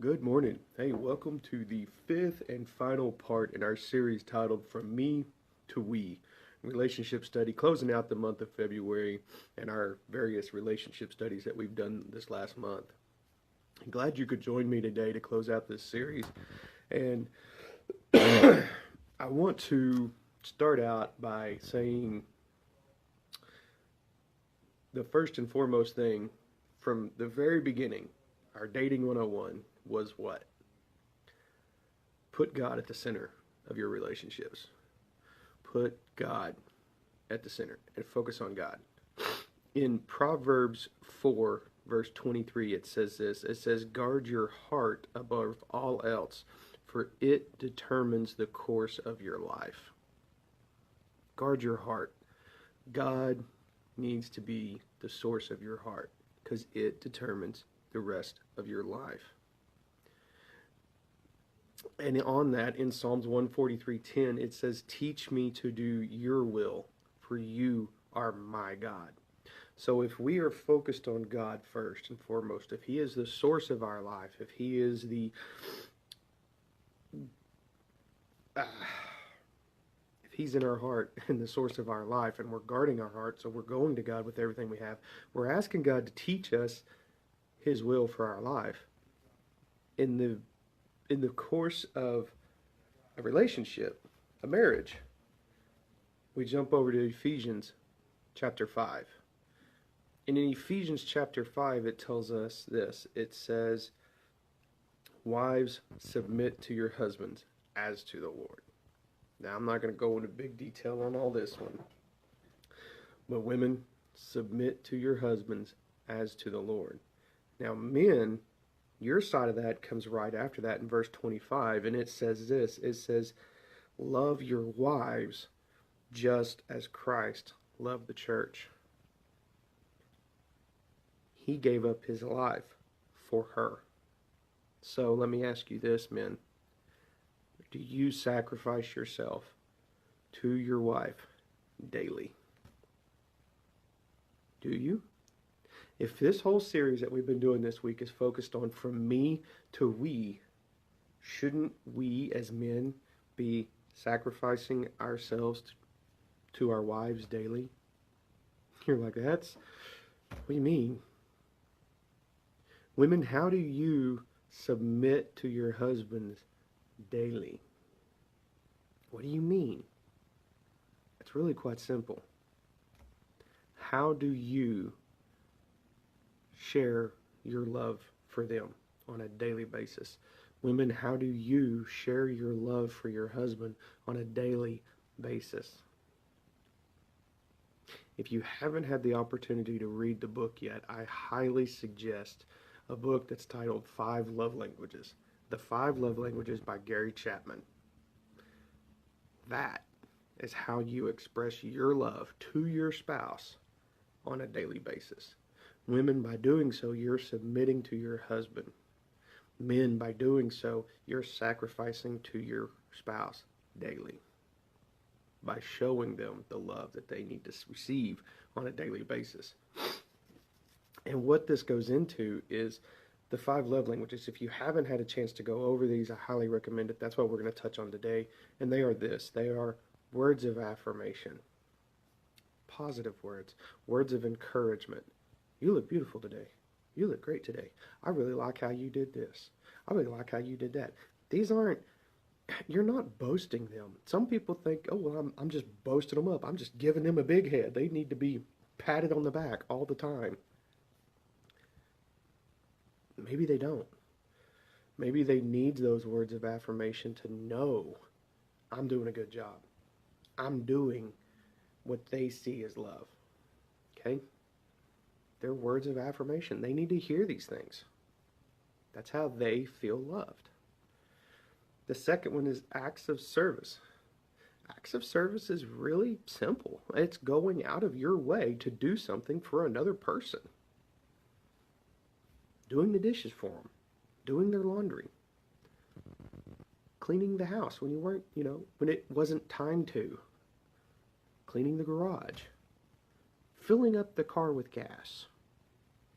Good morning. Hey, welcome to the fifth and final part in our series titled From Me to We, relationship study, closing out the month of February and our various relationship studies that we've done this last month. I'm glad you could join me today to close out this series. And I want to start out by saying the first and foremost thing from the very beginning, our dating 101 was what? Put God at the center of your relationships. Put God at the center and focus on God. In Proverbs 4, verse 23, it says this. It says, guard your heart above all else, for it determines the course of your life. Guard your heart. God needs to be the source of your heart because it determines the rest of your life. And on that, in Psalms 143:10, it says, teach me to do your will, for you are my God. So if we are focused on God first and foremost, if he is the source of our life, if he is if he's in our heart and the source of our life, and we're guarding our heart, so we're going to God with everything we have, we're asking God to teach us his will for our life. In the course of a relationship, a marriage, we jump over to Ephesians chapter 5. And in Ephesians chapter 5, it tells us this. It says, wives, submit to your husbands as to the Lord. Now, I'm not going to go into big detail on all this one. But women, submit to your husbands as to the Lord. Now, men, your side of that comes right after that in verse 25, and it says this. It says, love your wives just as Christ loved the church. He gave up his life for her. So let me ask you this, men. Do you sacrifice yourself to your wife daily? Do you? If this whole series that we've been doing this week is focused on from me to we, shouldn't we as men be sacrificing ourselves to our wives daily? You're like, what do you mean? Women, how do you submit to your husbands daily? What do you mean? It's really quite simple. How do you share your love for them on a daily basis? Women, how do you share your love for your husband on a daily basis? If you haven't had the opportunity to read the book yet, I highly suggest a book that's titled 5 Love Languages. The 5 Love Languages by Gary Chapman. That is how you express your love to your spouse on a daily basis. Women, by doing so, you're submitting to your husband. Men, by doing so, you're sacrificing to your spouse daily by showing them the love that they need to receive on a daily basis. And what this goes into is the 5 love languages. If you haven't had a chance to go over these, I highly recommend it. That's what we're going to touch on today. And they are this. They are words of affirmation, positive words, words of encouragement. You look beautiful today. You look great today. I really like how you did this. I really like how you did that. These aren't, you're not boasting them. Some people think, oh, well, I'm just boasting them up. I'm just giving them a big head. They need to be patted on the back all the time. Maybe they don't. Maybe they need those words of affirmation to know I'm doing a good job. I'm doing what they see as love. Okay? They're words of affirmation. They need to hear these things. That's how they feel loved. The second one is acts of service. Acts of service is really simple. It's going out of your way to do something for another person. Doing the dishes for them. Doing their laundry. Cleaning the house when you weren't, when it wasn't time to. Cleaning the garage. Filling up the car with gas.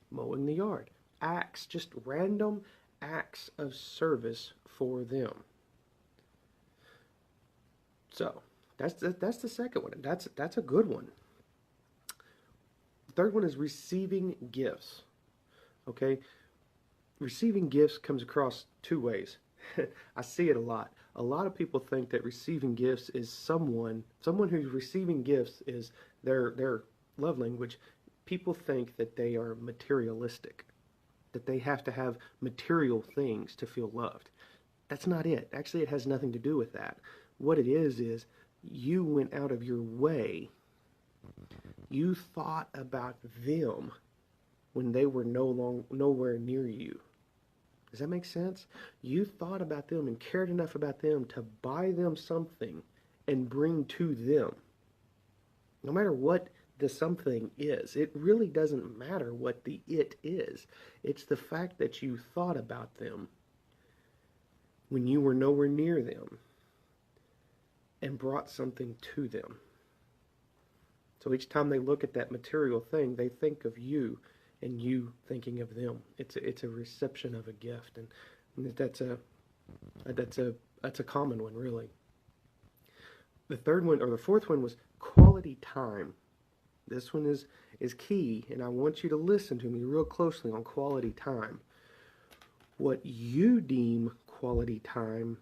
Mowing the yard. Acts, just random acts of service for them. So that's the second one. That's a good one. The third one is receiving gifts. Okay, receiving gifts comes across two ways. I see it a lot. A lot of people think that receiving gifts is someone who's receiving gifts is their love language. People think that they are materialistic, that they have to have material things to feel loved. That's not it. Actually, it has nothing to do with that. What it is you went out of your way. You thought about them when they were nowhere near you. Does that make sense? You thought about them and cared enough about them to buy them something and bring to them. No matter what the something is, it really doesn't matter what the it is. It's the fact that you thought about them when you were nowhere near them and brought something to them. So each time they look at that material thing, they think of you and you thinking of them. It's a reception of a gift, and that's a common one, really. The third one, or the fourth one, was quality time. This one is key, and I want you to listen to me real closely on quality time. What you deem quality time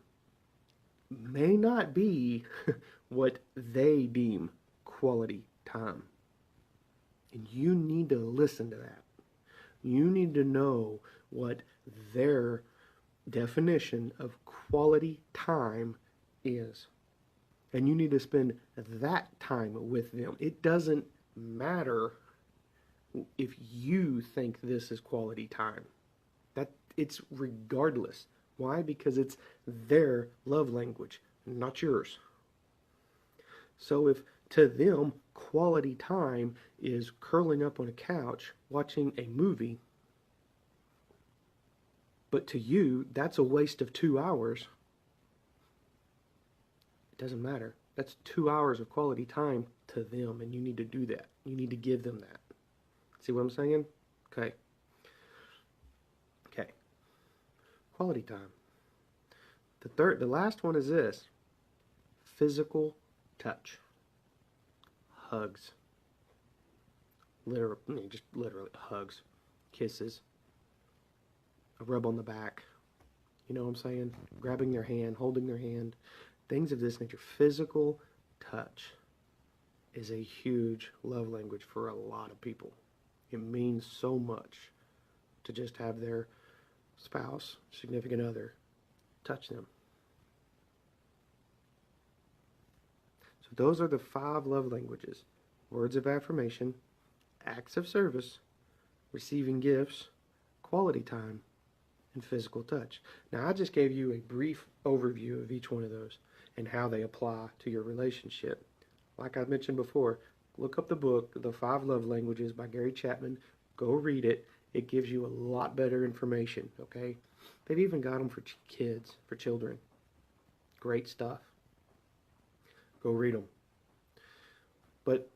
may not be what they deem quality time. And you need to listen to that. You need to know what their definition of quality time is. And you need to spend that time with them. It doesn't matter if you think this is quality time. It's regardless. Why? Because it's their love language, not yours. So if to them quality time is curling up on a couch watching a movie, but to you that's a waste of 2 hours, it doesn't matter. That's 2 hours of quality time to them, and you need to do that. You need to give them that. See what I'm saying? Okay. Quality time. The last one is this: physical touch. Hugs. Just literally hugs, kisses, a rub on the back. You know what I'm saying? Grabbing their hand, holding their hand, things of this nature. Physical touch is a huge love language for a lot of people. It means so much to just have their spouse, significant other, touch them. So those are the 5 love languages: words of affirmation, acts of service, receiving gifts, quality time, and physical touch. Now, I just gave you a brief overview of each one of those and how they apply to your relationship. Like I mentioned before, look up the book, The 5 Love Languages by Gary Chapman. Go read it. It gives you a lot better information, okay? They've even got them for kids, for children. Great stuff. Go read them. But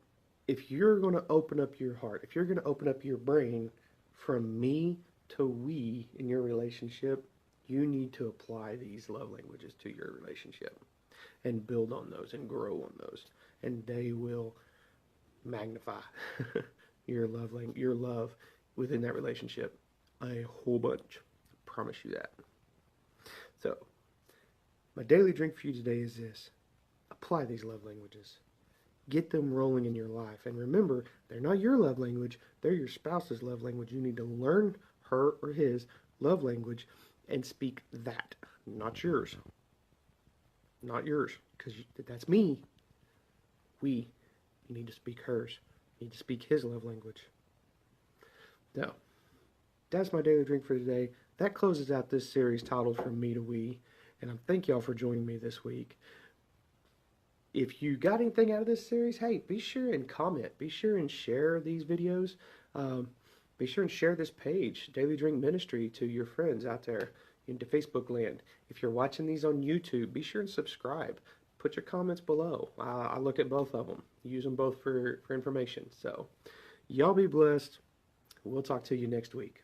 if you're going to open up your heart, if you're going to open up your brain from me to we in your relationship, you need to apply these love languages to your relationship and build on those and grow on those. And they will magnify your love within that relationship a whole bunch. I promise you that. So, my daily drink for you today is this: apply these love languages. Get them rolling in your life. And remember, they're not your love language, they're your spouse's love language. You need to learn her or his love language and speak that, not yours. Not yours, because that's me. You need to speak hers. You need to speak his love language. So, that's my daily drink for today. That closes out this series titled From Me to We. And I thank y'all for joining me this week. If you got anything out of this series, hey, be sure and comment. Be sure and share these videos. Be sure and share this page, Daily Drink Ministry, to your friends out there into Facebook land. If you're watching these on YouTube, be sure and subscribe. Put your comments below. I look at both of them. Use them both for information. So, y'all be blessed. We'll talk to you next week.